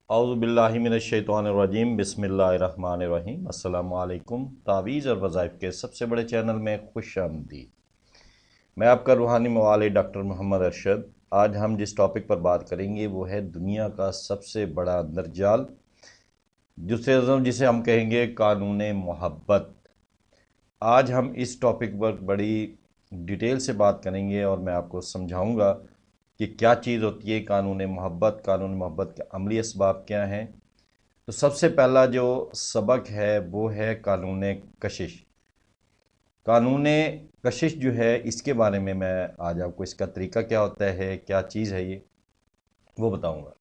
اعوذ باللہ من الشیطان الرجیم بسم اللہ الرحمن الرحیم۔ السلام علیکم۔ تعویذ اور وظائف کے سب سے بڑے چینل میں خوش آمدید۔ میں آپ کا روحانی معالج ڈاکٹر محمد ارشد۔ آج ہم جس ٹاپک پر بات کریں گے وہ ہے دنیا کا سب سے بڑا اندرجال، جسے ہم کہیں گے قانون محبت۔ آج ہم اس ٹاپک پر بڑی ڈیٹیل سے بات کریں گے اور میں آپ کو سمجھاؤں گا کہ کیا چیز ہوتی ہے قانون محبت کے عملی اسباب کیا ہیں۔ تو سب سے پہلا جو سبق ہے وہ ہے قانون کشش۔ قانون کشش جو ہے اس کے بارے میں آج آپ کو اس کا طریقہ کیا ہوتا ہے، کیا چیز ہے یہ، وہ بتاؤں گا۔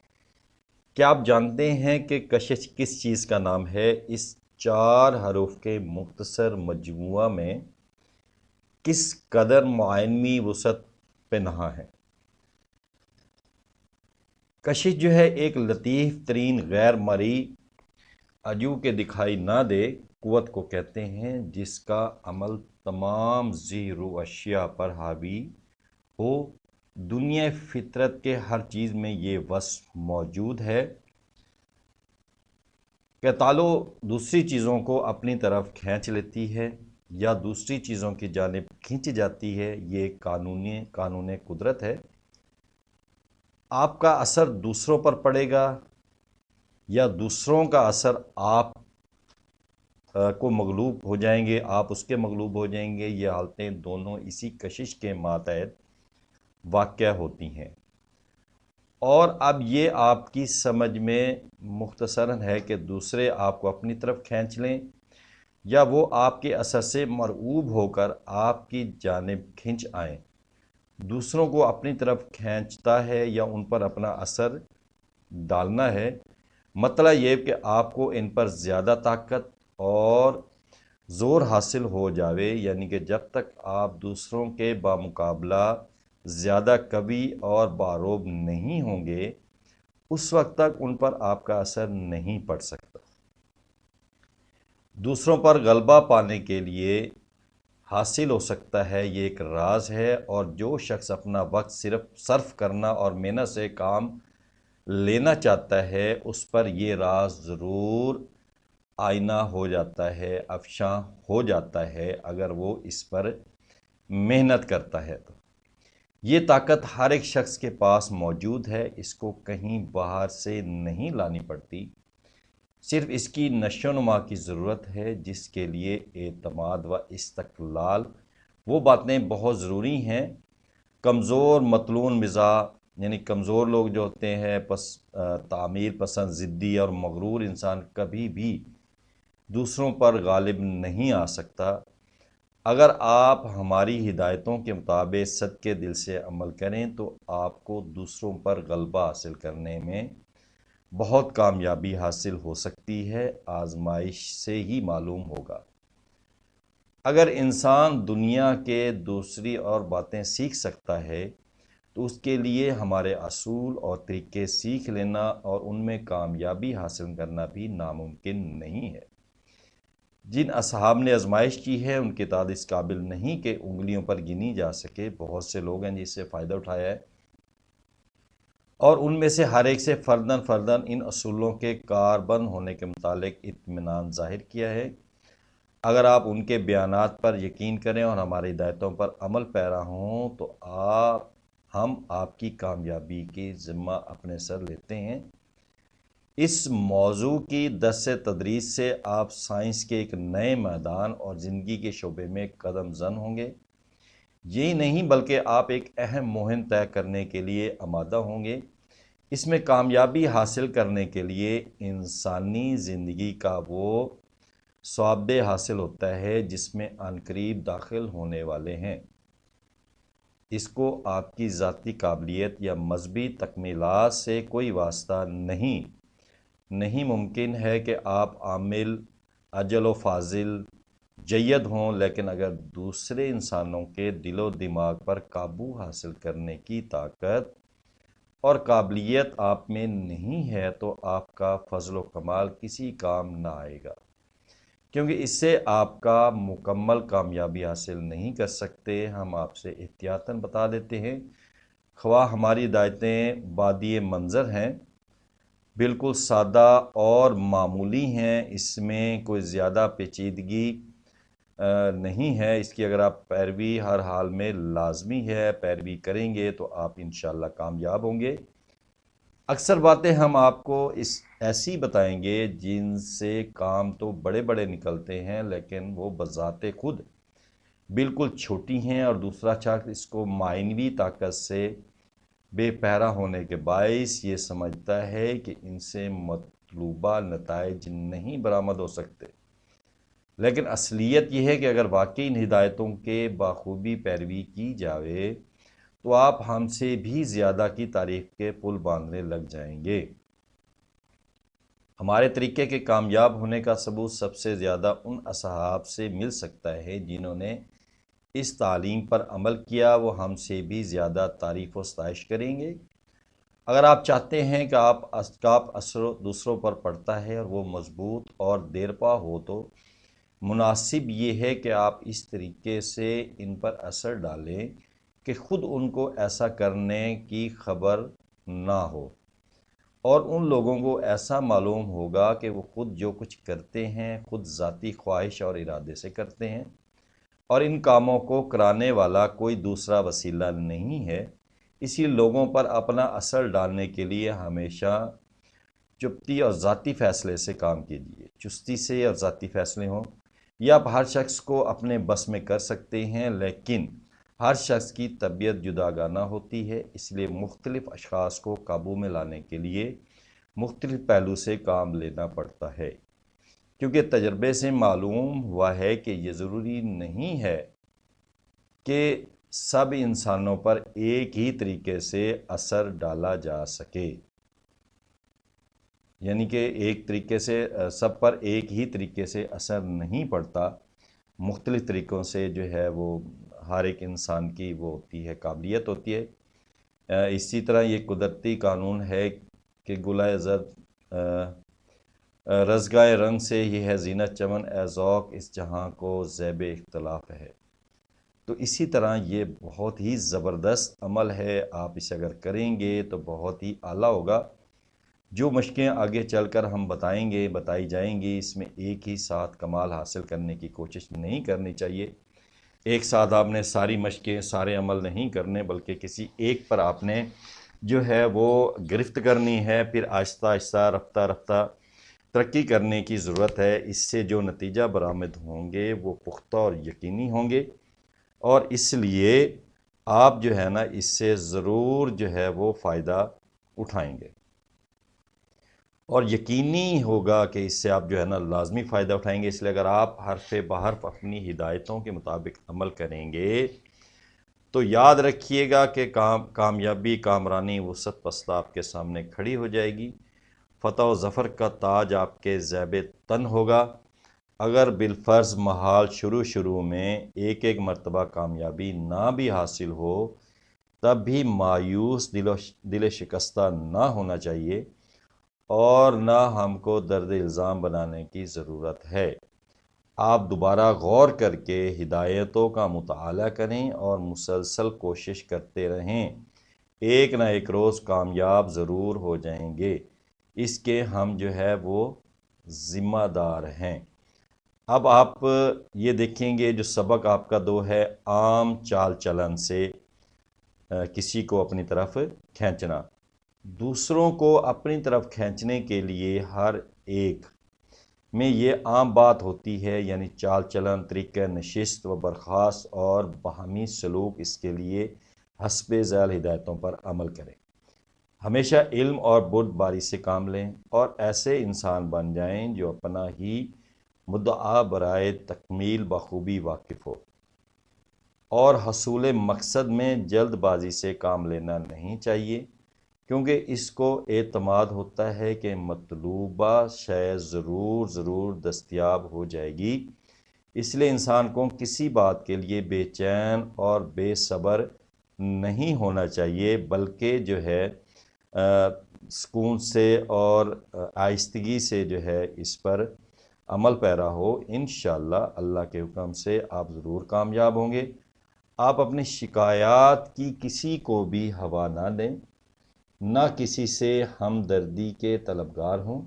کیا آپ جانتے ہیں کہ کشش کس چیز کا نام ہے؟ اس 4 حروف کے مختصر مجموعہ میں کس قدر معینی وسعت پہ نہا ہے؟ کشش جو ہے ایک لطیف ترین غیر مرئی عجو کے دکھائی نہ دے قوت کو کہتے ہیں، جس کا عمل تمام ذی روح اشیاء پر حاوی ہو۔ دنیا فطرت کے ہر چیز میں یہ وصف موجود ہے کہ تالو دوسری چیزوں کو اپنی طرف کھینچ لیتی ہے یا دوسری چیزوں کی جانب کھینچ جاتی ہے۔ یہ قانون قدرت ہے۔ آپ کا اثر دوسروں پر پڑے گا یا دوسروں کا اثر آپ کو مغلوب ہو جائیں گے، آپ اس کے مغلوب ہو جائیں گے۔ یہ حالتیں دونوں اسی کشش کے ماتحت واقع ہوتی ہیں۔ اور اب یہ آپ کی سمجھ میں مختصراً ہے کہ دوسرے آپ کو اپنی طرف کھینچ لیں یا وہ آپ کے اثر سے مرعوب ہو کر آپ کی جانب کھنچ آئیں۔ دوسروں کو اپنی طرف کھینچتا ہے یا ان پر اپنا اثر ڈالنا ہے، مطلب یہ کہ آپ کو ان پر زیادہ طاقت اور زور حاصل ہو جاوے، یعنی کہ جب تک آپ دوسروں کے بامقابلہ زیادہ قوی اور باروب نہیں ہوں گے اس وقت تک ان پر آپ کا اثر نہیں پڑ سکتا۔ دوسروں پر غلبہ پانے کے لیے حاصل ہو سکتا ہے، یہ ایک راز ہے، اور جو شخص اپنا وقت صرف صرف کرنا اور محنت سے کام لینا چاہتا ہے اس پر یہ راز ضرور آئینہ ہو جاتا ہے، افشاں ہو جاتا ہے اگر وہ اس پر محنت کرتا ہے۔ تو یہ طاقت ہر ایک شخص کے پاس موجود ہے، اس کو کہیں باہر سے نہیں لانی پڑتی، صرف اس کی نشو و نما کی ضرورت ہے، جس کے لیے اعتماد و استقلال وہ باتیں بہت ضروری ہیں۔ کمزور مطلون مزاج، یعنی کمزور لوگ جو ہوتے ہیں، تعمیر پسند، ضدی اور مغرور انسان کبھی بھی دوسروں پر غالب نہیں آ سکتا۔ اگر آپ ہماری ہدایتوں کے مطابق صدقے دل سے عمل کریں تو آپ کو دوسروں پر غلبہ حاصل کرنے میں بہت کامیابی حاصل ہو سکتی ہے، آزمائش سے ہی معلوم ہوگا۔ اگر انسان دنیا کے دوسری اور باتیں سیکھ سکتا ہے تو اس کے لیے ہمارے اصول اور طریقے سیکھ لینا اور ان میں کامیابی حاصل کرنا بھی ناممکن نہیں ہے۔ جن اصحاب نے آزمائش کی ہے ان کی تعداد اس قابل نہیں کہ انگلیوں پر گنی جا سکے۔ بہت سے لوگ ہیں جس سے فائدہ اٹھایا ہے اور ان میں سے ہر ایک سے فرداً ان اصولوں کے کاربند ہونے کے متعلق اطمینان ظاہر کیا ہے۔ اگر آپ ان کے بیانات پر یقین کریں اور ہماری ہدایتوں پر عمل پیرا ہوں تو ہم آپ کی کامیابی کی ذمہ اپنے سر لیتے ہیں۔ اس موضوع کی درس تدریس سے آپ سائنس کے ایک نئے میدان اور زندگی کے شعبے میں قدم زن ہوں گے۔ یہی نہیں بلکہ آپ ایک اہم مہم طے کرنے کے لیے آمادہ ہوں گے۔ اس میں کامیابی حاصل کرنے کے لیے انسانی زندگی کا وہ شعبہ حاصل ہوتا ہے جس میں عنقریب داخل ہونے والے ہیں۔ اس کو آپ کی ذاتی قابلیت یا مذہبی تکمیلات سے کوئی واسطہ نہیں ممکن ہے کہ آپ عامل، اجل و فاضل، جید ہوں، لیکن اگر دوسرے انسانوں کے دل و دماغ پر قابو حاصل کرنے کی طاقت اور قابلیت آپ میں نہیں ہے تو آپ کا فضل و کمال کسی کام نہ آئے گا، کیونکہ اس سے آپ کا مکمل کامیابی حاصل نہیں کر سکتے۔ ہم آپ سے احتیاطاً بتا دیتے ہیں، خواہ ہماری ہدایتیں بادی منظر ہیں بالکل سادہ اور معمولی ہیں، اس میں کوئی زیادہ پیچیدگی نہیں ہے۔ اس کی اگر آپ پیروی ہر حال میں لازمی ہے، پیروی کریں گے تو آپ انشاءاللہ کامیاب ہوں گے۔ اکثر باتیں ہم آپ کو ایسی بتائیں گے جن سے کام تو بڑے بڑے نکلتے ہیں، لیکن وہ بذات خود بالکل چھوٹی ہیں، اور دوسرا شخص اس کو معنوی طاقت سے بے پہرا ہونے کے باعث یہ سمجھتا ہے کہ ان سے مطلوبہ نتائج نہیں برآمد ہو سکتے۔ لیکن اصلیت یہ ہے کہ اگر واقعی ان ہدایتوں کے بخوبی پیروی کی جاوے تو آپ ہم سے بھی زیادہ کی تعریف کے پل باندھنے لگ جائیں گے۔ ہمارے طریقے کے کامیاب ہونے کا ثبوت سب سے زیادہ ان اصحاب سے مل سکتا ہے جنہوں نے اس تعلیم پر عمل کیا، وہ ہم سے بھی زیادہ تعریف و ستائش کریں گے۔ اگر آپ چاہتے ہیں کہ آپ اثر دوسروں پر پڑتا ہے اور وہ مضبوط اور دیرپا ہو، تو مناسب یہ ہے کہ آپ اس طریقے سے ان پر اثر ڈالیں کہ خود ان کو ایسا کرنے کی خبر نہ ہو، اور ان لوگوں کو ایسا معلوم ہوگا کہ وہ خود جو کچھ کرتے ہیں خود ذاتی خواہش اور ارادے سے کرتے ہیں، اور ان کاموں کو کرانے والا کوئی دوسرا وسیلہ نہیں ہے۔ اسی لوگوں پر اپنا اثر ڈالنے کے لیے ہمیشہ چپتی اور ذاتی فیصلے سے کام کیجیے۔ چستی سے اور ذاتی فیصلے ہوں، یہ آپ ہر شخص کو اپنے بس میں کر سکتے ہیں، لیکن ہر شخص کی طبیعت جداگانہ ہوتی ہے، اس لیے مختلف اشخاص کو قابو میں لانے کے لیے مختلف پہلو سے کام لینا پڑتا ہے، کیونکہ تجربے سے معلوم ہوا ہے کہ یہ ضروری نہیں ہے کہ سب انسانوں پر ایک ہی طریقے سے اثر ڈالا جا سکے، یعنی کہ ایک طریقے سے سب پر ایک ہی طریقے سے اثر نہیں پڑتا، مختلف طریقوں سے جو ہے وہ ہر ایک انسان کی وہ ہوتی ہے، قابلیت ہوتی ہے۔ اسی طرح یہ قدرتی قانون ہے کہ گلہ زرد رزگائے رنگ سے یہ ہے زینت چمن، اے ذوق اس جہاں کو زیب اختلاف ہے۔ تو اسی طرح یہ بہت ہی زبردست عمل ہے، آپ اسے اگر کریں گے تو بہت ہی اعلیٰ ہوگا۔ جو مشقیں آگے چل کر ہم بتائی جائیں گی، اس میں ایک ہی ساتھ کمال حاصل کرنے کی کوشش نہیں کرنی چاہیے۔ ایک ساتھ آپ نے ساری مشقیں، سارے عمل نہیں کرنے، بلکہ کسی ایک پر آپ نے جو ہے وہ گرفت کرنی ہے، پھر آہستہ آہستہ رفتہ رفتہ ترقی کرنے کی ضرورت ہے۔ اس سے جو نتیجہ برآمد ہوں گے وہ پختہ اور یقینی ہوں گے، اور اس لیے آپ جو ہے نا اس سے ضرور جو ہے وہ فائدہ اٹھائیں گے، اور یقینی ہوگا کہ اس سے آپ جو ہے نا لازمی فائدہ اٹھائیں گے۔ اس لیے اگر آپ حرف بحرف اپنی ہدایتوں کے مطابق عمل کریں گے تو یاد رکھیے گا کہ کامیابی، کامرانی، وسعت پسندہ آپ کے سامنے کھڑی ہو جائے گی۔ فتح و ظفر کا تاج آپ کے زیب تن ہوگا۔ اگر بالفرض محال شروع میں ایک مرتبہ کامیابی نہ بھی حاصل ہو، تب بھی مایوس دل شکستہ نہ ہونا چاہیے، اور نہ ہم کو درد الزام بنانے کی ضرورت ہے۔ آپ دوبارہ غور کر کے ہدایتوں کا مطالعہ کریں اور مسلسل کوشش کرتے رہیں، ایک نہ ایک روز کامیاب ضرور ہو جائیں گے، اس کے ہم جو ہے وہ ذمہ دار ہیں۔ اب آپ یہ دیکھیں گے جو سبق آپ کا دو ہے، عام چال چلن سے کسی کو اپنی طرف کھینچنا۔ دوسروں کو اپنی طرف کھینچنے کے لیے ہر ایک میں یہ عام بات ہوتی ہے، یعنی چال چلن، طریقہ نشست و برخاست اور باہمی سلوک، اس کے لیے حسب ذیل ہدایتوں پر عمل کریں۔ ہمیشہ علم اور بردباری سے کام لیں، اور ایسے انسان بن جائیں جو اپنا ہی مدعا برائے تکمیل بخوبی واقف ہو، اور حصول مقصد میں جلد بازی سے کام لینا نہیں چاہیے، کیونکہ اس کو اعتماد ہوتا ہے کہ مطلوبہ شے ضرور دستیاب ہو جائے گی۔ اس لیے انسان کو کسی بات کے لیے بے چین اور بے صبر نہیں ہونا چاہیے، بلکہ جو ہے سکون سے اور آہستگی سے جو ہے اس پر عمل پیرا ہو۔ انشاءاللہ اللہ کے حکم سے آپ ضرور کامیاب ہوں گے۔ آپ اپنی شکایات کی کسی کو بھی ہوا نہ دیں، نہ کسی سے ہمدردی کے طلبگار ہوں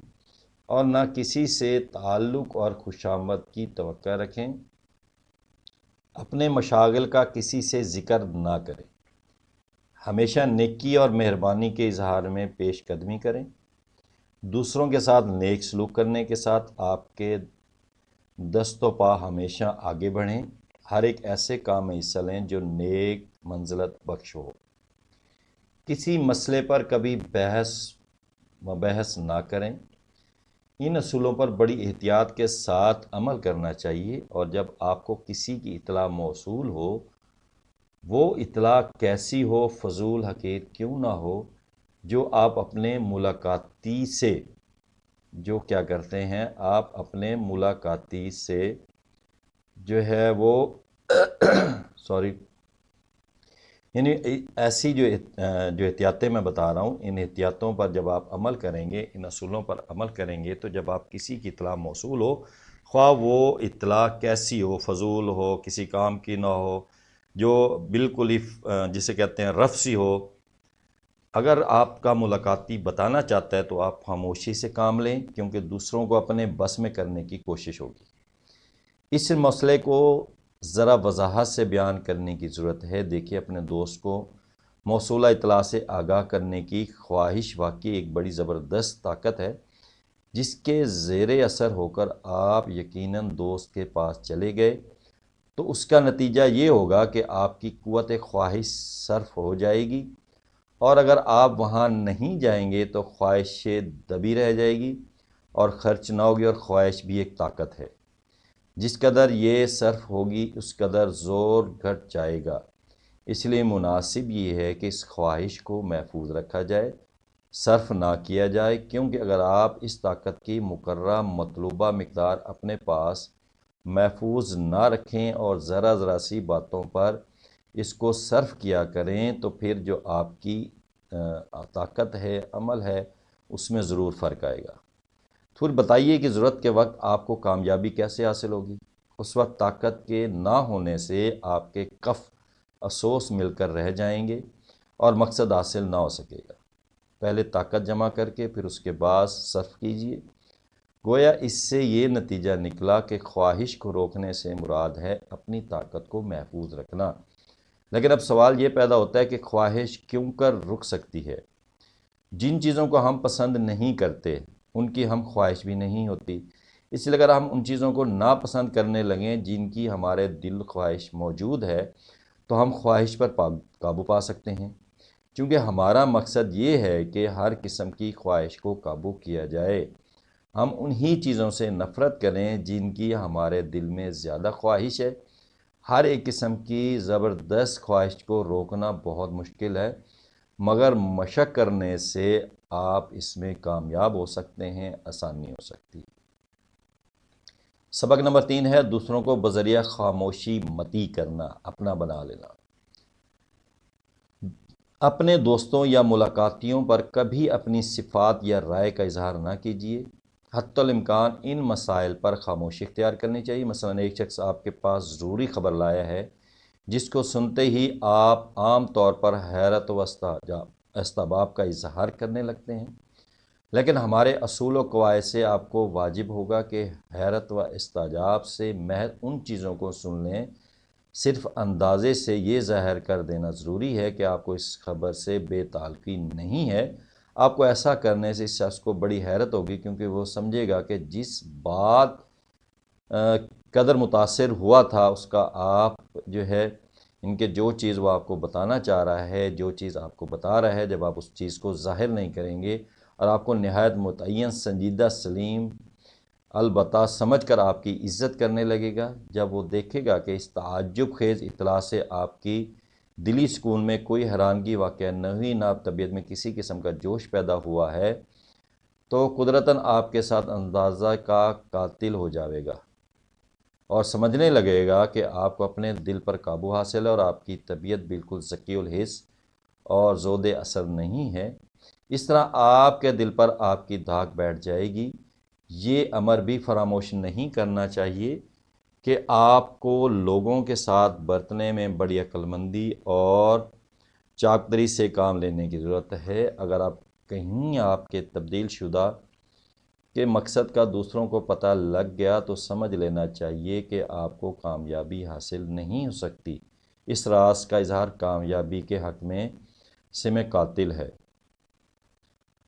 اور نہ کسی سے تعلق اور خوشامد کی توقع رکھیں۔ اپنے مشاغل کا کسی سے ذکر نہ کریں۔ ہمیشہ نیکی اور مہربانی کے اظہار میں پیش قدمی کریں۔ دوسروں کے ساتھ نیک سلوک کرنے کے ساتھ آپ کے دست و پا ہمیشہ آگے بڑھیں۔ ہر ایک ایسے کام میں حصہ لیں جو نیک منزلت بخش ہو۔ کسی مسئلے پر کبھی بحث مبحث نہ کریں۔ ان اصولوں پر بڑی احتیاط کے ساتھ عمل کرنا چاہیے، اور جب آپ کو کسی کی اطلاع موصول ہو، وہ اطلاع کیسی ہو، فضول حقیر کیوں نہ ہو، جو آپ اپنے ملاقاتی سے جو کیا کرتے ہیں، آپ اپنے ملاقاتی سے جو ہے وہ یعنی ایسی جو احتیاطیں میں بتا رہا ہوں، ان احتیاطوں پر جب آپ عمل کریں گے، ان اصولوں پر عمل کریں گے، تو جب آپ کسی کی اطلاع موصول ہو، خواہ وہ اطلاع کیسی ہو، فضول ہو، کسی کام کی نہ ہو، جو بالکل ہی جسے کہتے ہیں رف سی ہو، اگر آپ کا ملاقاتی بتانا چاہتا ہے تو آپ خاموشی سے کام لیں، کیونکہ دوسروں کو اپنے بس میں کرنے کی کوشش ہوگی۔ اس مسئلے کو ذرا وضاحت سے بیان کرنے کی ضرورت ہے۔ دیکھیے، اپنے دوست کو موصولہ اطلاع سے آگاہ کرنے کی خواہش واقعی ایک بڑی زبردست طاقت ہے، جس کے زیر اثر ہو کر آپ یقیناً دوست کے پاس چلے گئے تو اس کا نتیجہ یہ ہوگا کہ آپ کی قوت خواہش صرف ہو جائے گی، اور اگر آپ وہاں نہیں جائیں گے تو خواہش دبی رہ جائے گی اور خرچ نہ ہوگی، اور خواہش بھی ایک طاقت ہے۔ جس قدر یہ صرف ہوگی اس قدر زور گھٹ جائے گا۔ اس لیے مناسب یہ ہے کہ اس خواہش کو محفوظ رکھا جائے، صرف نہ کیا جائے، کیونکہ اگر آپ اس طاقت کی مقررہ مطلوبہ مقدار اپنے پاس محفوظ نہ رکھیں اور ذرا سی باتوں پر اس کو صرف کیا کریں، تو پھر جو آپ کی طاقت ہے، عمل ہے، اس میں ضرور فرق آئے گا۔ پھر بتائیے کہ ضرورت کے وقت آپ کو کامیابی کیسے حاصل ہوگی؟ اس وقت طاقت کے نہ ہونے سے آپ کے کف افسوس مل کر رہ جائیں گے اور مقصد حاصل نہ ہو سکے گا۔ پہلے طاقت جمع کر کے پھر اس کے بعد صرف کیجیے۔ گویا اس سے یہ نتیجہ نکلا کہ خواہش کو روکنے سے مراد ہے اپنی طاقت کو محفوظ رکھنا۔ لیکن اب سوال یہ پیدا ہوتا ہے کہ خواہش کیوں کر رک سکتی ہے؟ جن چیزوں کو ہم پسند نہیں کرتے ان کی ہم خواہش بھی نہیں ہوتی۔ اس لیے اگر ہم ان چیزوں کو ناپسند کرنے لگیں جن کی ہمارے دل خواہش موجود ہے، تو ہم خواہش پر قابو پا سکتے ہیں، کیونکہ ہمارا مقصد یہ ہے کہ ہر قسم کی خواہش کو قابو کیا جائے۔ ہم انہی چیزوں سے نفرت کریں جن کی ہمارے دل میں زیادہ خواہش ہے۔ ہر ایک قسم کی زبردست خواہش کو روکنا بہت مشکل ہے، مگر مشق کرنے سے آپ اس میں کامیاب ہو سکتے ہیں، آسانی ہو سکتی ہے۔ سبق نمبر 3 ہے دوسروں کو بذریعہ خاموشی متی کرنا، اپنا بنا لینا۔ اپنے دوستوں یا ملاقاتیوں پر کبھی اپنی صفات یا رائے کا اظہار نہ کیجیے۔ حتی الامکان ان مسائل پر خاموشی اختیار کرنی چاہیے۔ مثلا ایک شخص آپ کے پاس ضروری خبر لایا ہے جس کو سنتے ہی آپ عام طور پر حیرت و استحباب کا اظہار کرنے لگتے ہیں، لیکن ہمارے اصول و قواعد سے آپ کو واجب ہوگا کہ حیرت و استعجاب سے محض ان چیزوں کو سن لیں۔ صرف اندازے سے یہ ظاہر کر دینا ضروری ہے کہ آپ کو اس خبر سے بے تعلقی نہیں ہے۔ آپ کو ایسا کرنے سے اس شخص کو بڑی حیرت ہوگی، کیونکہ وہ سمجھے گا کہ جس بات قدر متاثر ہوا تھا اس کا آپ جو ہے ان کے جو چیز وہ آپ کو بتانا چاہ رہا ہے، جو چیز آپ کو بتا رہا ہے، جب آپ اس چیز کو ظاہر نہیں کریں گے اور آپ کو نہایت متعین، سنجیدہ، سلیم البتہ سمجھ کر آپ کی عزت کرنے لگے گا، جب وہ دیکھے گا کہ اس تعجب خیز اطلاع سے آپ کی دلی سکون میں کوئی حیرانگی واقع نہ ہوئی، نہ طبیعت میں کسی قسم کا جوش پیدا ہوا ہے، تو قدرتاً آپ کے ساتھ اندازہ کا قاتل ہو جاوے گا اور سمجھنے لگے گا کہ آپ کو اپنے دل پر قابو حاصل ہے اور آپ کی طبیعت بالکل ذکی الحس اور زود اثر نہیں ہے۔ اس طرح آپ کے دل پر آپ کی دھاک بیٹھ جائے گی۔ یہ امر بھی فراموش نہیں کرنا چاہیے کہ آپ کو لوگوں کے ساتھ برتنے میں بڑی عقل مندی اور چاکدری سے کام لینے کی ضرورت ہے۔ اگر آپ کہیں آپ کے تبدیل شدہ کے مقصد کا دوسروں کو پتہ لگ گیا تو سمجھ لینا چاہیے کہ آپ کو کامیابی حاصل نہیں ہو سکتی۔ اس راز کا اظہار کامیابی کے حق میں سم قاتل ہے۔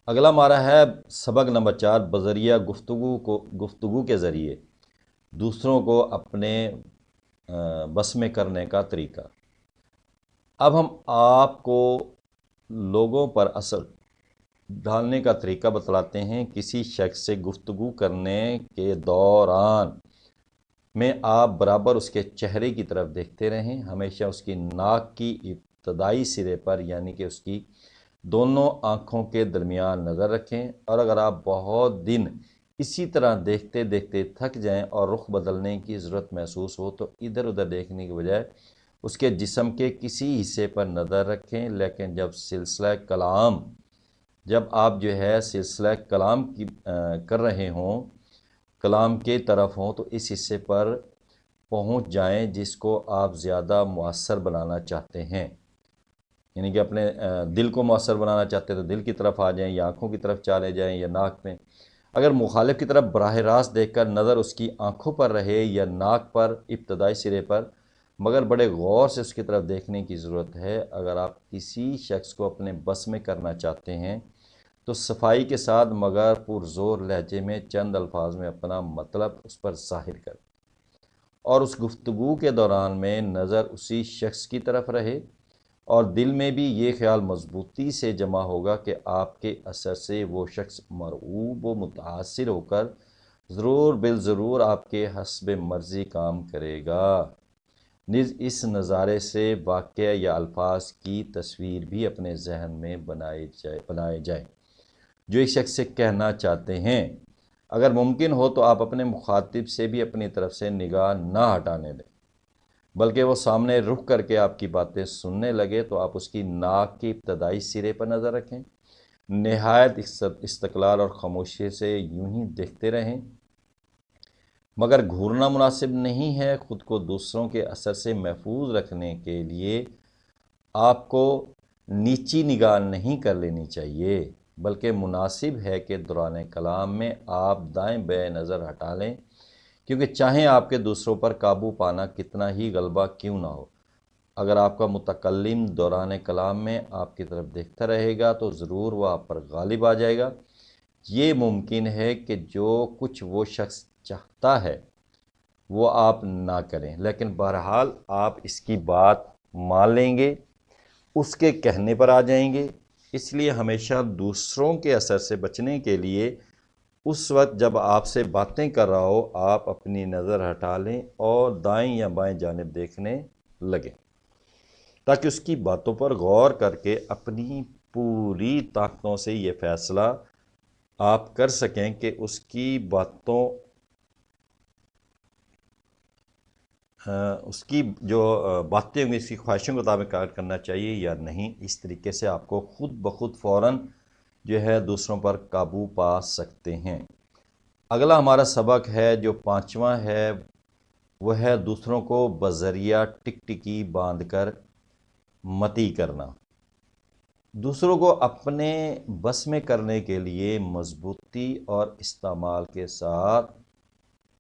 اگلا ہمارا ہے سبق نمبر 4، بذریعہ گفتگو کے ذریعے دوسروں کو اپنے بس میں کرنے کا طریقہ۔ اب ہم آپ کو لوگوں پر اثر ڈالنے کا طریقہ بتلاتے ہیں۔ کسی شخص سے گفتگو کرنے کے دوران میں آپ برابر اس کے چہرے کی طرف دیکھتے رہیں۔ ہمیشہ اس کی ناک کی ابتدائی سرے پر یعنی کہ اس کی دونوں آنکھوں کے درمیان نظر رکھیں، اور اگر آپ بہت دن اسی طرح دیکھتے دیکھتے تھک جائیں اور رخ بدلنے کی ضرورت محسوس ہو تو ادھر ادھر دیکھنے کے بجائے اس کے جسم کے کسی حصے پر نظر رکھیں۔ لیکن جب آپ سلسلہ کلام کر رہے ہوں، کلام کے طرف ہوں، تو اس حصے پر پہنچ جائیں جس کو آپ زیادہ مؤثر بنانا چاہتے ہیں، یعنی کہ اپنے دل کو مؤثر بنانا چاہتے ہیں تو دل کی طرف آ جائیں، یا آنکھوں کی طرف چالے جائیں، یا ناک میں۔ اگر مخالف کی طرف براہ راست دیکھ کر نظر اس کی آنکھوں پر رہے یا ناک پر ابتدائی سرے پر، مگر بڑے غور سے اس کی طرف دیکھنے کی ضرورت ہے۔ اگر آپ کسی شخص کو اپنے بس میں کرنا چاہتے ہیں تو صفائی کے ساتھ مگر پرزور لہجے میں چند الفاظ میں اپنا مطلب اس پر ظاہر کریں، اور اس گفتگو کے دوران میں نظر اسی شخص کی طرف رہے، اور دل میں بھی یہ خیال مضبوطی سے جمع ہوگا کہ آپ کے اثر سے وہ شخص مرعوب و متاثر ہو کر ضرور بالضرور آپ کے حسب مرضی کام کرے گا۔ نیز اس نظارے سے واقعہ یا الفاظ کی تصویر بھی اپنے ذہن میں بنائے جائے جو ایک شخص سے کہنا چاہتے ہیں۔ اگر ممکن ہو تو آپ اپنے مخاطب سے بھی اپنی طرف سے نگاہ نہ ہٹانے دیں، بلکہ وہ سامنے رخ کر کے آپ کی باتیں سننے لگے تو آپ اس کی ناک کے ابتدائی سرے پر نظر رکھیں، نہایت استقلال اور خاموشی سے یوں ہی دیکھتے رہیں، مگر گھورنا مناسب نہیں ہے۔ خود کو دوسروں کے اثر سے محفوظ رکھنے کے لیے آپ کو نیچی نگاہ نہیں کر لینی چاہیے، بلکہ مناسب ہے کہ دوران کلام میں آپ دائیں بائیں نظر ہٹا لیں، کیونکہ چاہیں آپ کے دوسروں پر قابو پانا کتنا ہی غلبہ کیوں نہ ہو، اگر آپ کا متکلم دوران کلام میں آپ کی طرف دیکھتا رہے گا تو ضرور وہ آپ پر غالب آ جائے گا۔ یہ ممکن ہے کہ جو کچھ وہ شخص چاہتا ہے وہ آپ نہ کریں، لیکن بہرحال آپ اس کی بات مان لیں گے، اس کے کہنے پر آ جائیں گے۔ اس لیے ہمیشہ دوسروں کے اثر سے بچنے کے لیے اس وقت جب آپ سے باتیں کر رہا ہو آپ اپنی نظر ہٹا لیں اور دائیں یا بائیں جانب دیکھنے لگیں، تاکہ اس کی باتوں پر غور کر کے اپنی پوری طاقتوں سے یہ فیصلہ آپ کر سکیں کہ اس کی جو باتیں ہوں گی اس کی خواہشوں کے مطابق کار کرنا چاہیے یا نہیں۔ اس طریقے سے آپ کو خود بخود فوراً دوسروں پر قابو پا سکتے ہیں۔ اگلا ہمارا سبق ہے جو 5واں ہے، وہ ہے دوسروں کو بذریعہ ٹکٹکی باندھ کر متی کرنا۔ دوسروں کو اپنے بس میں کرنے کے لیے مضبوطی اور استعمال کے ساتھ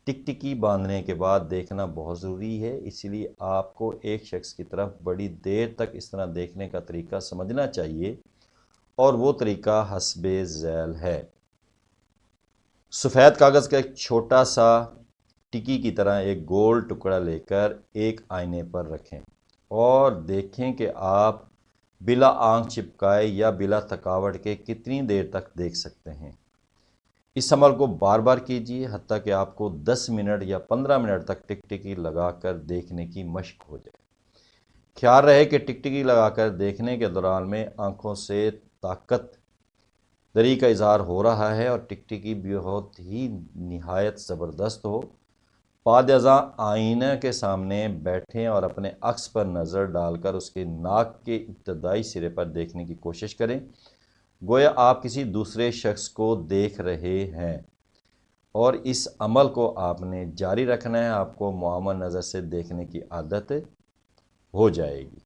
ٹکٹکی باندھنے کے بعد دیکھنا بہت ضروری ہے۔ اس لیے آپ کو ایک شخص کی طرف بڑی دیر تک اس طرح دیکھنے کا طریقہ سمجھنا چاہیے، اور وہ طریقہ حسب ذیل ہے۔ سفید کاغذ کا ایک چھوٹا سا ٹکی کی طرح ایک گول ٹکڑا لے کر ایک آئینے پر رکھیں اور دیکھیں کہ آپ بلا آنکھ چپکائے یا بلا تھکاوٹ کے کتنی دیر تک دیکھ سکتے ہیں۔ اس عمل کو بار بار کیجیے حتیٰ کہ آپ کو 10 منٹ یا 15 منٹ تک ٹکٹکی لگا کر دیکھنے کی مشق ہو جائے۔ خیال رہے کہ ٹکٹکی لگا کر دیکھنے کے دوران میں آنکھوں سے طاقت دری کا اظہار ہو رہا ہے اور ٹکٹکی بہت ہی نہایت زبردست ہو۔ بعد ازاں آئینہ کے سامنے بیٹھیں اور اپنے عکس پر نظر ڈال کر اس کے ناک کے ابتدائی سرے پر دیکھنے کی کوشش کریں، گویا آپ کسی دوسرے شخص کو دیکھ رہے ہیں، اور اس عمل کو آپ نے جاری رکھنا ہے۔ آپ کو معمر نظر سے دیکھنے کی عادت ہو جائے گی۔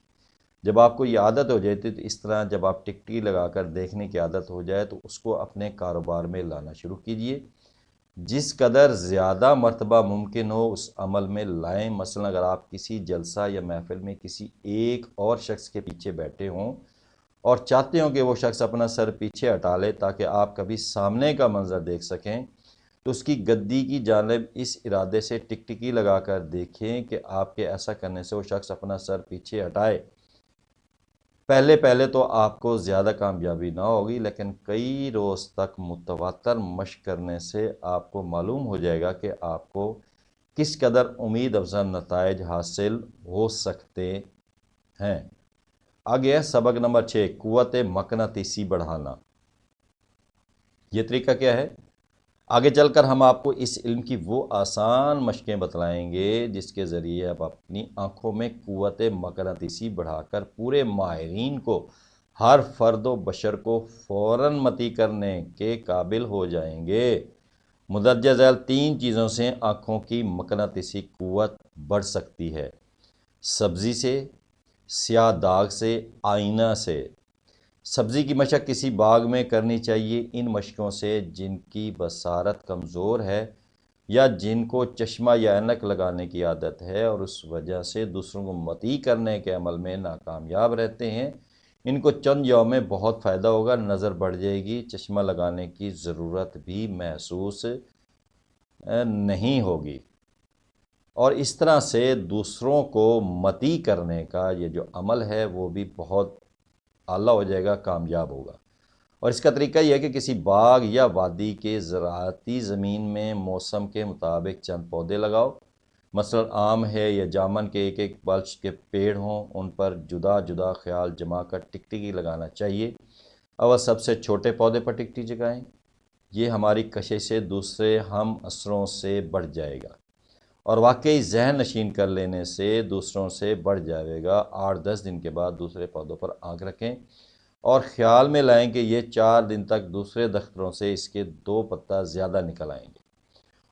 جب آپ کو یہ عادت ہو جائے تو اس طرح جب آپ ٹکٹی لگا کر دیکھنے کی عادت ہو جائے تو اس کو اپنے کاروبار میں لانا شروع کیجئے، جس قدر زیادہ مرتبہ ممکن ہو اس عمل میں لائیں۔ مثلا اگر آپ کسی جلسہ یا محفل میں کسی ایک اور شخص کے پیچھے بیٹھے ہوں اور چاہتے ہوں کہ وہ شخص اپنا سر پیچھے ہٹا لے تاکہ آپ کبھی سامنے کا منظر دیکھ سکیں، تو اس کی گدی کی جانب اس ارادے سے ٹکٹکی لگا کر دیکھیں کہ آپ کے ایسا کرنے سے وہ شخص اپنا سر پیچھے ہٹائے۔ پہلے تو آپ کو زیادہ کامیابی نہ ہوگی، لیکن کئی روز تک متواتر مشق کرنے سے آپ کو معلوم ہو جائے گا کہ آپ کو کس قدر امید افزا نتائج حاصل ہو سکتے ہیں۔ آگے ہے سبق نمبر 6، قوت مقناطیسی بڑھانا۔ یہ طریقہ کیا ہے؟ آگے چل کر ہم آپ کو اس علم کی وہ آسان مشقیں بتلائیں گے جس کے ذریعے آپ اپنی آنکھوں میں قوت مقناطیسی بڑھا کر پورے ماہرین کو، ہر فرد و بشر کو فوراً مطیع کرنے کے قابل ہو جائیں گے۔ مندرجہ ذیل 3 چیزوں سے آنکھوں کی مقناطیسی قوت بڑھ سکتی ہے: سبزی سے، سیاہ داغ سے، آئینہ سے۔ سبزی کی مشق کسی باغ میں کرنی چاہیے۔ ان مشقوں سے جن کی بصارت کمزور ہے یا جن کو چشمہ یا اینک لگانے کی عادت ہے اور اس وجہ سے دوسروں کو مطیع کرنے کے عمل میں ناکامیاب رہتے ہیں، ان کو چند یوم میں بہت فائدہ ہوگا، نظر بڑھ جائے گی، چشمہ لگانے کی ضرورت بھی محسوس نہیں ہوگی، اور اس طرح سے دوسروں کو مطیع کرنے کا یہ جو عمل ہے وہ بھی بہت اعلیٰ ہو جائے گا، کامیاب ہوگا۔ اور اس کا طریقہ یہ ہے کہ کسی باغ یا وادی کے زراعتی زمین میں موسم کے مطابق چند پودے لگاؤ۔ مثلا آم ہے یا جامن کے ایک بلش کے پیڑ ہوں، ان پر جدا جدا خیال جما کر ٹکٹکی لگانا چاہیے۔ اول سب سے چھوٹے پودے پر ٹکٹکی جگائیں، یہ ہماری کشش سے دوسرے ہم اثروں سے بڑھ جائے گا اور واقعی ذہن نشین کر لینے سے دوسروں سے بڑھ جائے گا۔ 8-10 دن کے بعد دوسرے پودوں پر آنکھ رکھیں اور خیال میں لائیں کہ یہ 4 دن تک دوسرے دختروں سے اس کے 2 پتہ زیادہ نکل آئیں گے،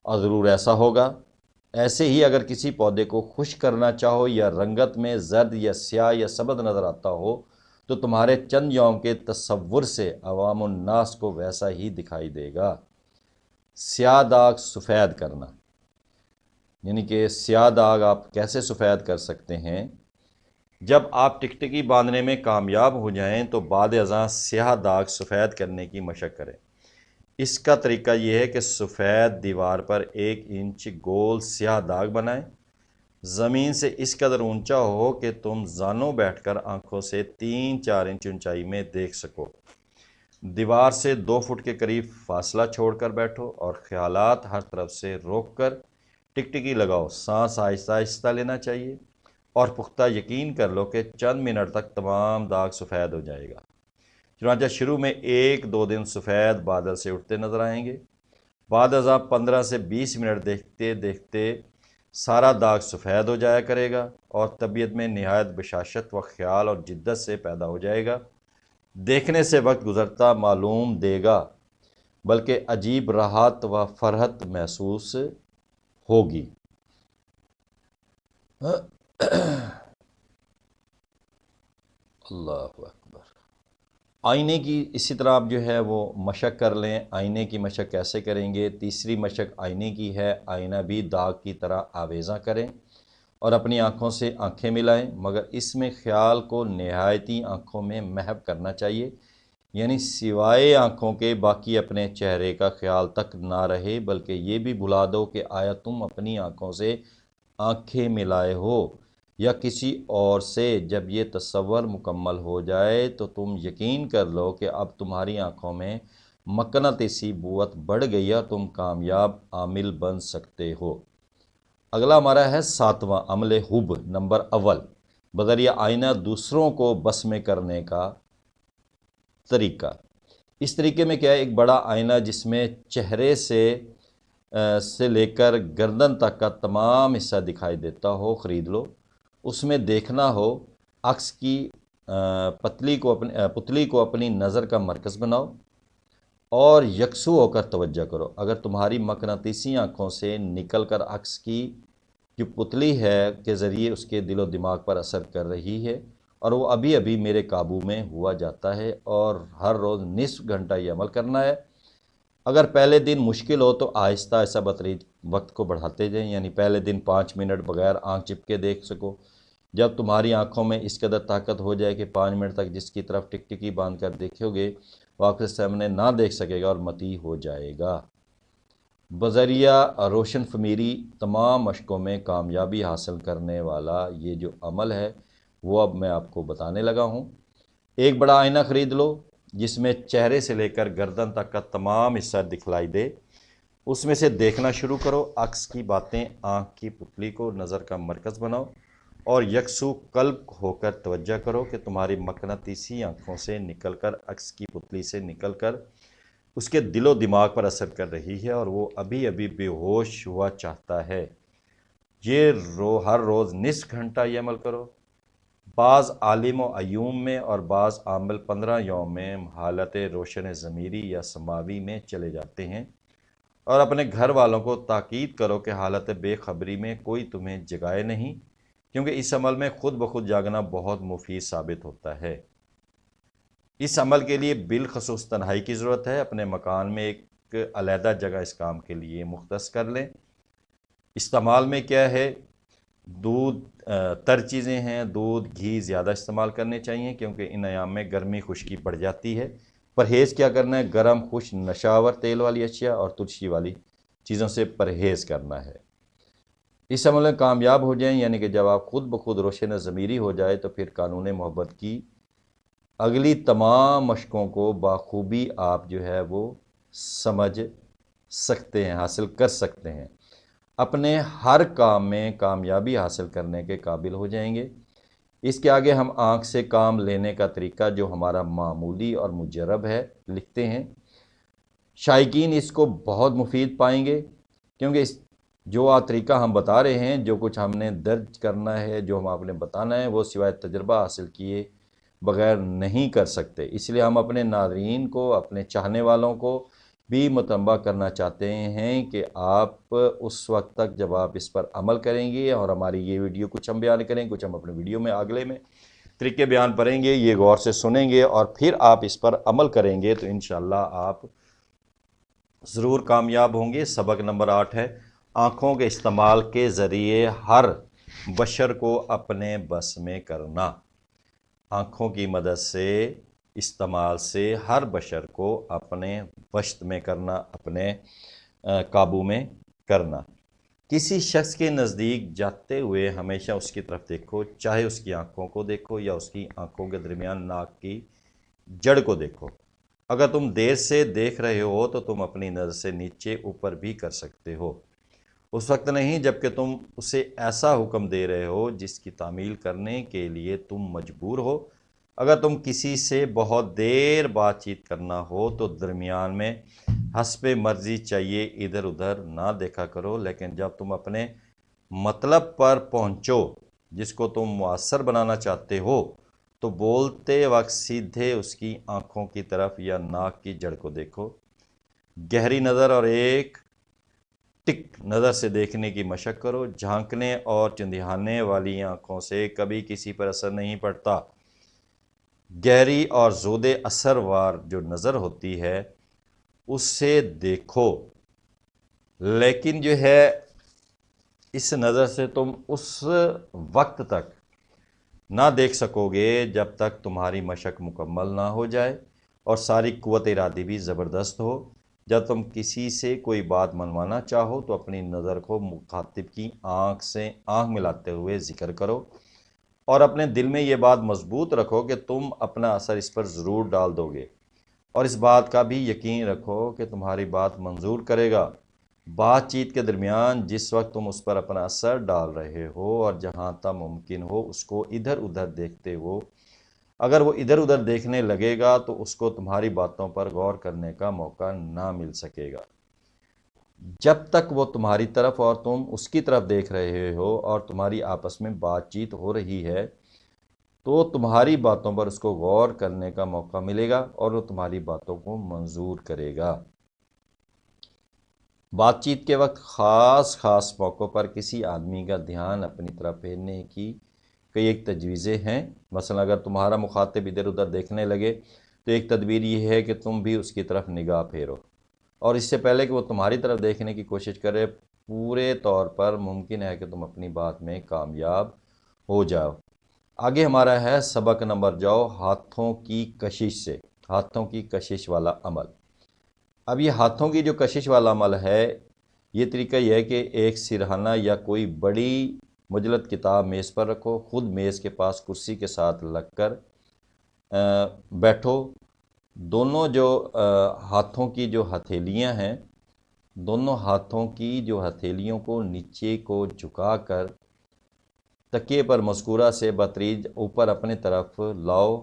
اور ضرور ایسا ہوگا۔ ایسے ہی اگر کسی پودے کو خشک کرنا چاہو یا رنگت میں زرد یا سیاہ یا سبز نظر آتا ہو تو تمہارے چند یوم کے تصور سے عوام الناس کو ویسا ہی دکھائی دے گا۔ سیاہ داغ سفید کرنا، یعنی کہ سیاہ داغ آپ کیسے سفید کر سکتے ہیں؟ جب آپ ٹکٹکی باندھنے میں کامیاب ہو جائیں تو بعد ازاں سیاہ داغ سفید کرنے کی مشق کریں۔ اس کا طریقہ یہ ہے کہ سفید دیوار پر 1 انچ گول سیاہ داغ بنائیں، زمین سے اس قدر اونچا ہو کہ تم زانوں بیٹھ کر آنکھوں سے 3-4 انچ اونچائی میں دیکھ سکو۔ دیوار سے 2 فٹ کے قریب فاصلہ چھوڑ کر بیٹھو اور خیالات ہر طرف سے روک کر ٹکٹکی لگاؤ۔ سانس آہستہ آہستہ لینا چاہیے اور پختہ یقین کر لو کہ چند منٹ تک تمام داغ سفید ہو جائے گا۔ چنانچہ شروع میں 1-2 دن سفید بادل سے اٹھتے نظر آئیں گے، بعد ازاں 15 سے 20 منٹ دیکھتے دیکھتے سارا داغ سفید ہو جایا کرے گا اور طبیعت میں نہایت بشاشت و خیال اور جدت سے پیدا ہو جائے گا۔ دیکھنے سے وقت گزرتا معلوم دے گا، بلکہ عجیب راحت و فرحت محسوس ہوگی۔ اللہ اکبر۔ آئینے کی اسی طرح آپ جو ہے وہ مشق کر لیں۔ آئینے کی مشق کیسے کریں گے؟ تیسری مشق آئینے کی ہے، آئینہ بھی داغ کی طرح آویزاں کریں اور اپنی آنکھوں سے آنکھیں ملائیں، مگر اس میں خیال کو نہایتی آنکھوں میں محو کرنا چاہیے، یعنی سوائے آنکھوں کے باقی اپنے چہرے کا خیال تک نہ رہے، بلکہ یہ بھی بھلا دو کہ آیا تم اپنی آنکھوں سے آنکھیں ملائے ہو یا کسی اور سے۔ جب یہ تصور مکمل ہو جائے تو تم یقین کر لو کہ اب تمہاری آنکھوں میں مقناطیسی قوت بڑھ گئی اور تم کامیاب عامل بن سکتے ہو۔ اگلا ہمارا ہے 7واں عمل حب نمبر اول، بذریعہ آئینہ دوسروں کو بس میں کرنے کا طریقہ۔ اس طریقے میں کیا ہے؟ ایک بڑا آئینہ جس میں چہرے سے لے کر گردن تک کا تمام حصہ دکھائی دیتا ہو خرید لو۔ اس میں دیکھنا ہو، عکس کی پتلی کو اپنی نظر کا مرکز بناؤ اور یکسو ہو کر توجہ کرو۔ اگر تمہاری مقناطیسی آنکھوں سے نکل کر عکس کی جو پتلی ہے کے ذریعے اس کے دل و دماغ پر اثر کر رہی ہے اور وہ ابھی ابھی میرے قابو میں ہوا جاتا ہے، اور ہر روز نصف گھنٹہ یہ عمل کرنا ہے۔ اگر پہلے دن مشکل ہو تو آہستہ آہستہ بتدریج وقت کو بڑھاتے جائیں، یعنی پہلے دن 5 منٹ بغیر آنکھ چپکے دیکھ سکو۔ جب تمہاری آنکھوں میں اس قدر طاقت ہو جائے کہ 5 منٹ تک جس کی طرف ٹکٹکی باندھ کر دیکھو گے وہ آپ کے سامنے نہ دیکھ سکے گا اور مطیع ہو جائے گا۔ بذریعہ روشن فمیری تمام مشقوں میں کامیابی حاصل کرنے والا یہ جو عمل ہے وہ اب میں آپ کو بتانے لگا ہوں۔ ایک بڑا آئینہ خرید لو جس میں چہرے سے لے کر گردن تک کا تمام حصہ دکھلائی دے، اس میں سے دیکھنا شروع کرو۔ عکس کی باتیں آنکھ کی پتلی کو نظر کا مرکز بناؤ اور یکسو قلب ہو کر توجہ کرو کہ تمہاری مقناطیسی آنکھوں سے نکل کر عکس کی پتلی سے نکل کر اس کے دل و دماغ پر اثر کر رہی ہے، اور وہ ابھی ابھی بے ہوش ہوا چاہتا ہے۔ یہ ہر روز نصف گھنٹہ یہ عمل کرو۔ بعض عالم و ایوم میں اور بعض عامل 15 یوم میں حالت روشن ضمیری یا سماوی میں چلے جاتے ہیں، اور اپنے گھر والوں کو تاکید کرو کہ حالت بے خبری میں کوئی تمہیں جگائے نہیں، کیونکہ اس عمل میں خود بخود جاگنا بہت مفید ثابت ہوتا ہے۔ اس عمل کے لیے بالخصوص تنہائی کی ضرورت ہے۔ اپنے مکان میں ایک علیحدہ جگہ اس کام کے لیے مختص کر لیں۔ استعمال میں کیا ہے؟ تر چیزیں ہیں، دودھ، گھی زیادہ استعمال کرنے چاہیے کیونکہ ان ایام میں گرمی خشکی بڑھ جاتی ہے۔ پرہیز کیا کرنا ہے؟ گرم خشک نشاور تیل والی اشیاء اور تلسی والی چیزوں سے پرہیز کرنا ہے۔ اس عمل میں کامیاب ہو جائیں، یعنی کہ جب آپ خود بخود روشن ضمیری ہو جائے تو پھر قانون محبت کی اگلی تمام مشقوں کو بخوبی آپ جو ہے وہ سمجھ سکتے ہیں، حاصل کر سکتے ہیں، اپنے ہر کام میں کامیابی حاصل کرنے کے قابل ہو جائیں گے۔ اس کے آگے ہم آنکھ سے کام لینے کا طریقہ جو ہمارا معمولی اور مجرب ہے لکھتے ہیں۔ شائقین اس کو بہت مفید پائیں گے کیونکہ جو طریقہ ہم بتا رہے ہیں، جو کچھ ہم نے درج کرنا ہے، جو ہم آپ نے بتانا ہے، وہ سوائے تجربہ حاصل کیے بغیر نہیں کر سکتے۔ اس لیے ہم اپنے ناظرین کو، اپنے چاہنے والوں کو بھی متنبہ کرنا چاہتے ہیں کہ آپ اس وقت تک جب آپ اس پر عمل کریں گے، اور ہماری یہ ویڈیو کچھ ہم بیان کریں، کچھ ہم اپنے ویڈیو میں اگلے میں طریقے بیان کریں گے، یہ غور سے سنیں گے اور پھر آپ اس پر عمل کریں گے تو انشاءاللہ آپ ضرور کامیاب ہوں گے۔ سبق نمبر 8 ہے آنکھوں کے استعمال کے ذریعے ہر بشر کو اپنے بس میں کرنا۔ آنکھوں کی مدد سے، استعمال سے ہر بشر کو اپنے وشت میں کرنا، اپنے قابو میں کرنا۔ کسی شخص کے نزدیک جاتے ہوئے ہمیشہ اس کی طرف دیکھو، چاہے اس کی آنکھوں کو دیکھو یا اس کی آنکھوں کے درمیان ناک کی جڑ کو دیکھو۔ اگر تم دیر سے دیکھ رہے ہو تو تم اپنی نظر سے نیچے اوپر بھی کر سکتے ہو، اس وقت نہیں جبکہ تم اسے ایسا حکم دے رہے ہو جس کی تعمیل کرنے کے لیے تم مجبور ہو۔ اگر تم کسی سے بہت دیر بات چیت کرنا ہو تو درمیان میں حسب مرضی چاہیے ادھر ادھر نہ دیکھا کرو، لیکن جب تم اپنے مطلب پر پہنچو جس کو تم مؤثر بنانا چاہتے ہو تو بولتے وقت سیدھے اس کی آنکھوں کی طرف یا ناک کی جڑ کو دیکھو۔ گہری نظر اور ایک ٹک نظر سے دیکھنے کی مشق کرو۔ جھانکنے اور چندیانے والی آنکھوں سے کبھی کسی پر اثر نہیں پڑتا۔ گہری اور زود اثر وار جو نظر ہوتی ہے اس سے دیکھو، لیکن جو ہے اس نظر سے تم اس وقت تک نہ دیکھ سکو گے جب تک تمہاری مشق مکمل نہ ہو جائے اور ساری قوت ارادی بھی زبردست ہو۔ جب تم کسی سے کوئی بات منوانا چاہو تو اپنی نظر کو مخاطب کی آنکھ سے آنکھ ملاتے ہوئے ذکر کرو اور اپنے دل میں یہ بات مضبوط رکھو کہ تم اپنا اثر اس پر ضرور ڈال دو گے، اور اس بات کا بھی یقین رکھو کہ تمہاری بات منظور کرے گا۔ بات چیت کے درمیان جس وقت تم اس پر اپنا اثر ڈال رہے ہو اور جہاں تک ممکن ہو اس کو ادھر ادھر دیکھتے ہو، اگر وہ ادھر ادھر دیکھنے لگے گا تو اس کو تمہاری باتوں پر غور کرنے کا موقع نہ مل سکے گا۔ جب تک وہ تمہاری طرف اور تم اس کی طرف دیکھ رہے ہو اور تمہاری آپس میں بات چیت ہو رہی ہے تو تمہاری باتوں پر اس کو غور کرنے کا موقع ملے گا اور وہ تمہاری باتوں کو منظور کرے گا۔ بات چیت کے وقت خاص موقعوں پر کسی آدمی کا دھیان اپنی طرف پھیرنے کی کئی ایک تجویزیں ہیں۔ مثلا اگر تمہارا مخاطب ادھر ادھر دیکھنے لگے تو ایک تدبیر یہ ہے کہ تم بھی اس کی طرف نگاہ پھیرو، اور اس سے پہلے کہ وہ تمہاری طرف دیکھنے کی کوشش کرے، پورے طور پر ممکن ہے کہ تم اپنی بات میں کامیاب ہو جاؤ۔ آگے ہمارا ہے سبق نمبر جو ہاتھوں کی کشش سے، ہاتھوں کی کشش والا عمل۔ اب یہ ہاتھوں کی جو کشش والا عمل ہے، یہ طریقہ یہ ہے کہ ایک سرہانہ یا کوئی بڑی مجلد کتاب میز پر رکھو، خود میز کے پاس کرسی کے ساتھ لگ کر بیٹھو۔ دونوں جو ہاتھوں کی جو ہتھیلیاں ہیں، دونوں ہاتھوں کی جو ہتھیلیوں کو نیچے کو جھکا کر تکیے پر مذکورہ سے بتدریج اوپر اپنے طرف لاؤ۔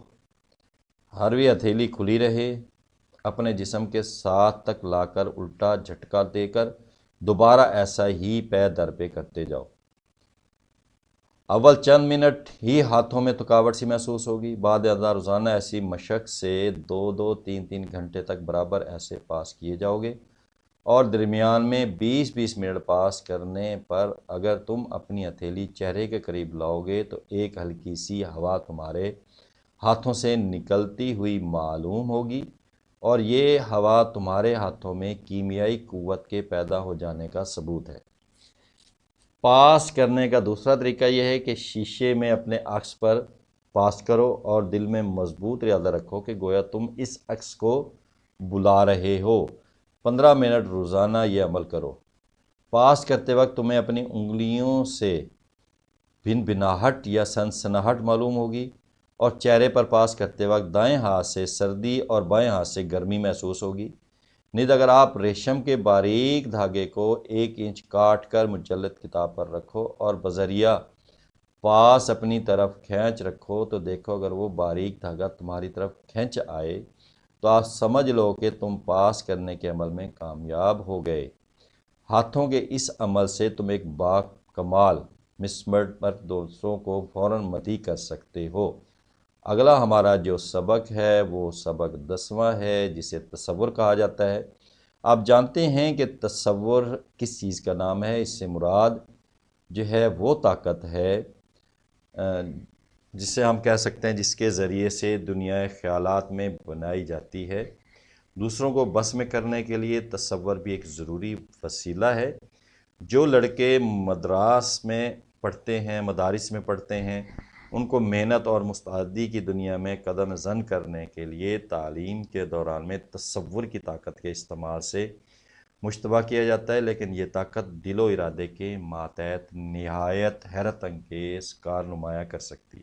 ہرویں ہتھیلی کھلی رہے، اپنے جسم کے ساتھ تک لا کر الٹا جھٹکا دے کر دوبارہ ایسا ہی پے در پہ کرتے جاؤ۔ اول چند منٹ ہی ہاتھوں میں تھکاوٹ سی محسوس ہوگی، بعد ازاں روزانہ ایسی مشق سے 2-3 گھنٹے تک برابر ایسے پاس کیے جاؤ گے، اور درمیان میں 20 منٹ پاس کرنے پر اگر تم اپنی ہتھیلی چہرے کے قریب لاؤ گے تو ایک ہلکی سی ہوا تمہارے ہاتھوں سے نکلتی ہوئی معلوم ہوگی، اور یہ ہوا تمہارے ہاتھوں میں کیمیائی قوت کے پیدا ہو جانے کا ثبوت ہے۔ پاس کرنے کا دوسرا طریقہ یہ ہے کہ شیشے میں اپنے عکس پر پاس کرو اور دل میں مضبوط ارادہ رکھو کہ گویا تم اس عکس کو بلا رہے ہو۔ 15 منٹ روزانہ یہ عمل کرو۔ پاس کرتے وقت تمہیں اپنی انگلیوں سے بھنبھناہٹ یا سنسناہٹ معلوم ہوگی، اور چہرے پر پاس کرتے وقت دائیں ہاتھ سے سردی اور بائیں ہاتھ سے گرمی محسوس ہوگی۔ نیز اگر آپ ریشم کے باریک دھاگے کو 1 انچ کاٹ کر مجلد کتاب پر رکھو اور بذریعہ پاس اپنی طرف کھینچ رکھو تو دیکھو اگر وہ باریک دھاگا تمہاری طرف کھینچ آئے تو آپ سمجھ لو کہ تم پاس کرنے کے عمل میں کامیاب ہو گئے۔ ہاتھوں کے اس عمل سے تم ایک باکمال مسمرد پر دوسروں کو فوراً مدعی کر سکتے ہو۔ اگلا ہمارا جو سبق ہے وہ سبق 10واں ہے، جسے تصور کہا جاتا ہے۔ آپ جانتے ہیں کہ تصور کس چیز کا نام ہے؟ اس سے مراد جو ہے وہ طاقت ہے جسے ہم کہہ سکتے ہیں جس کے ذریعے سے دنیا خیالات میں بنائی جاتی ہے۔ دوسروں کو بس میں کرنے کے لیے تصور بھی ایک ضروری وسیلہ ہے۔ جو لڑکے مدارس میں پڑھتے ہیں ان کو محنت اور مستعدی کی دنیا میں قدم زن کرنے کے لیے تعلیم کے دوران میں تصور کی طاقت کے استعمال سے مشتبہ کیا جاتا ہے، لیکن یہ طاقت دل و ارادے کے ماتحت نہایت حیرت انگیز کار نمایاں کر سکتی۔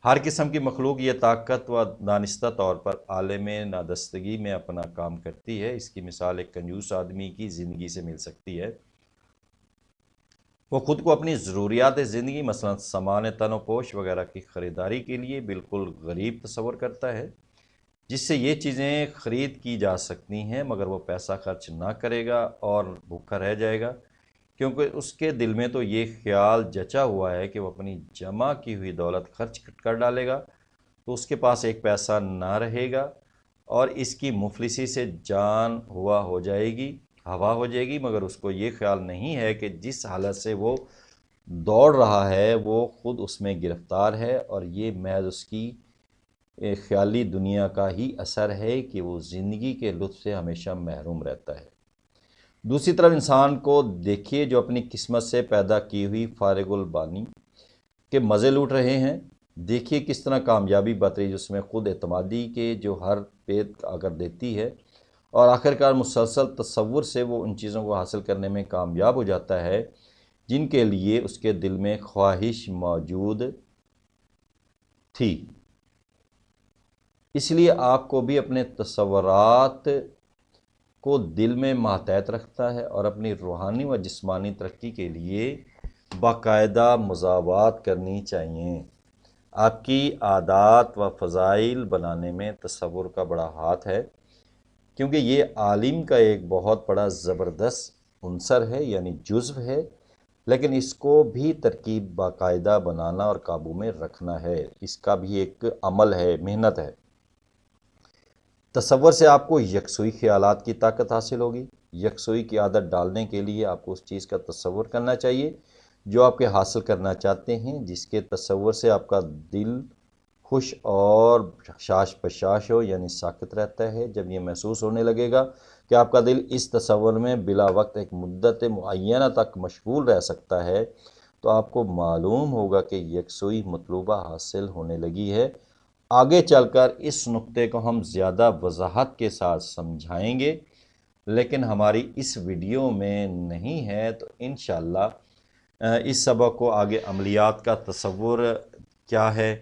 ہر قسم کی مخلوق یہ طاقت و دانستہ طور پر عالم نادستگی میں اپنا کام کرتی ہے۔ اس کی مثال ایک کنجوس آدمی کی زندگی سے مل سکتی ہے۔ وہ خود کو اپنی ضروریات زندگی مثلا سامان تن و پوش وغیرہ کی خریداری کے لیے بالکل غریب تصور کرتا ہے، جس سے یہ چیزیں خرید کی جا سکتی ہیں، مگر وہ پیسہ خرچ نہ کرے گا اور بھوکا رہ جائے گا، کیونکہ اس کے دل میں تو یہ خیال جچا ہوا ہے کہ وہ اپنی جمع کی ہوئی دولت خرچ کر ڈالے گا تو اس کے پاس ایک پیسہ نہ رہے گا اور اس کی مفلسی سے جان ہوا ہو جائے گی، ہوا ہو جائے گی، مگر اس کو یہ خیال نہیں ہے کہ جس حالت سے وہ دوڑ رہا ہے وہ خود اس میں گرفتار ہے، اور یہ محض اس کی خیالی دنیا کا ہی اثر ہے کہ وہ زندگی کے لطف سے ہمیشہ محروم رہتا ہے۔ دوسری طرف انسان کو دیکھیے جو اپنی قسمت سے پیدا کی ہوئی فارغ البانی کے مزے لوٹ رہے ہیں۔ دیکھیے کس طرح کامیابی بتدریج اس میں خود اعتمادی کے جو ہر پیت آ کر دیتی ہے، اور آخرکار مسلسل تصور سے وہ ان چیزوں کو حاصل کرنے میں کامیاب ہو جاتا ہے جن کے لیے اس کے دل میں خواہش موجود تھی۔ اس لیے آپ کو بھی اپنے تصورات کو دل میں ماتحت رکھتا ہے اور اپنی روحانی و جسمانی ترقی کے لیے باقاعدہ مضاوات کرنی چاہیے۔ آپ کی عادات و فضائل بنانے میں تصور کا بڑا ہاتھ ہے، کیونکہ یہ عالم کا ایک بہت بڑا زبردست عنصر ہے، یعنی جزو ہے، لیکن اس کو بھی ترکیب باقاعدہ بنانا اور قابو میں رکھنا ہے۔ اس کا بھی ایک عمل ہے، محنت ہے۔ تصور سے آپ کو یکسوئی خیالات کی طاقت حاصل ہوگی۔ یکسوئی کی عادت ڈالنے کے لیے آپ کو اس چیز کا تصور کرنا چاہیے جو آپ کے حاصل کرنا چاہتے ہیں، جس کے تصور سے آپ کا دل خوش اور شاش بشاش ہو، یعنی ساکت رہتا ہے، جب یہ محسوس ہونے لگے گا کہ آپ کا دل اس تصور میں بلا وقت ایک مدت معینہ تک مشغول رہ سکتا ہے، تو آپ کو معلوم ہوگا کہ یکسوئی مطلوبہ حاصل ہونے لگی ہے۔ آگے چل کر اس نقطے کو ہم زیادہ وضاحت کے ساتھ سمجھائیں گے، لیکن ہماری اس ویڈیو میں نہیں ہے، تو انشاءاللہ اس سبق کو آگے عملیات کا تصور کیا ہے،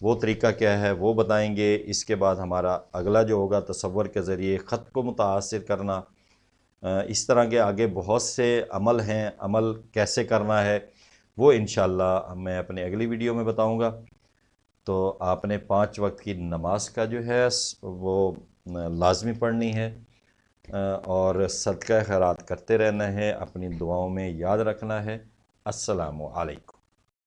وہ طریقہ کیا ہے، وہ بتائیں گے۔ اس کے بعد ہمارا اگلا جو ہوگا تصور کے ذریعے خط کو متاثر کرنا، اس طرح کے آگے بہت سے عمل ہیں، عمل کیسے کرنا ہے وہ انشاءاللہ میں اپنے اگلی ویڈیو میں بتاؤں گا۔ تو آپ نے 5 وقت کی نماز کا جو ہے وہ لازمی پڑھنی ہے، اور صدقہ خیرات کرتے رہنا ہے، اپنی دعاؤں میں یاد رکھنا ہے۔ السلام علیکم۔